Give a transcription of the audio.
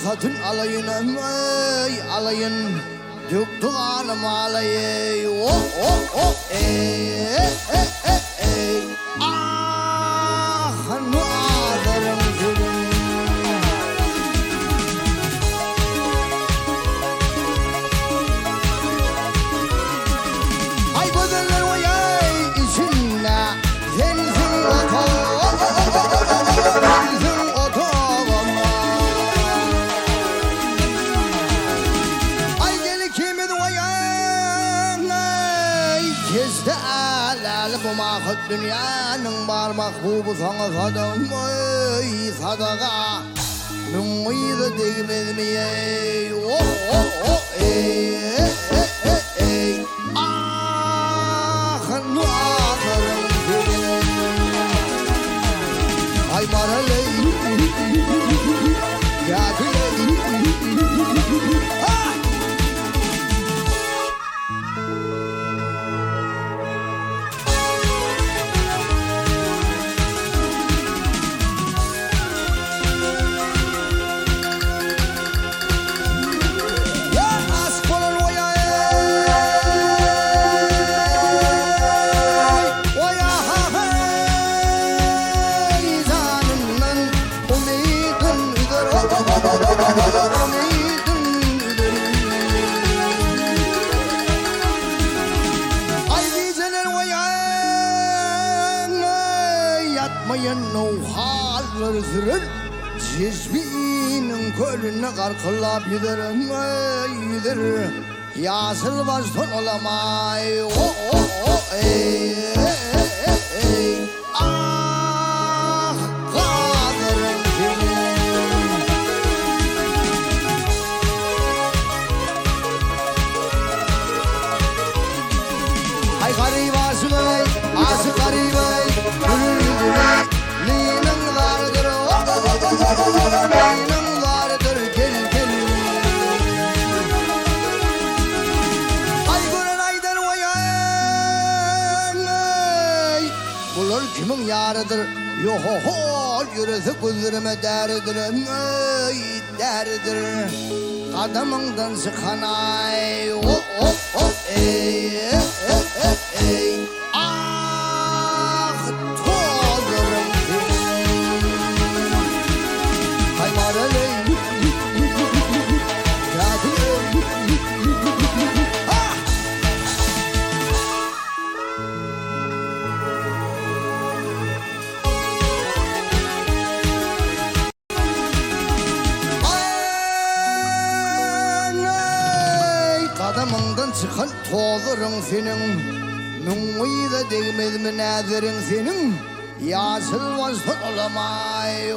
Satın alayın alayın Dükkanım alayın Ah nu adarım gülüm Ay gözler o yay içinde Sensin bu mahut dünyanın var mahbubu sana sadım sadaka Nunguydu değmez mi Ah nu adarım Ay maraley Yakiley Cizbinin körüne karkılap gider Yasıl var son olamay Ah kadırım senin Ay garip aşık garip Neyinin vardır Neyinin vardır gel gel Ay gören aydan vayan Bunlar kimin yarıdır Yoho yürüsü gözlerime derdir Derdir Adamından çıkan ay Ah tozlarım Ay maraley Kadamından çıkan tozlarım senin Nunguyda değmez mi nezirin senin Yasıl var son olamay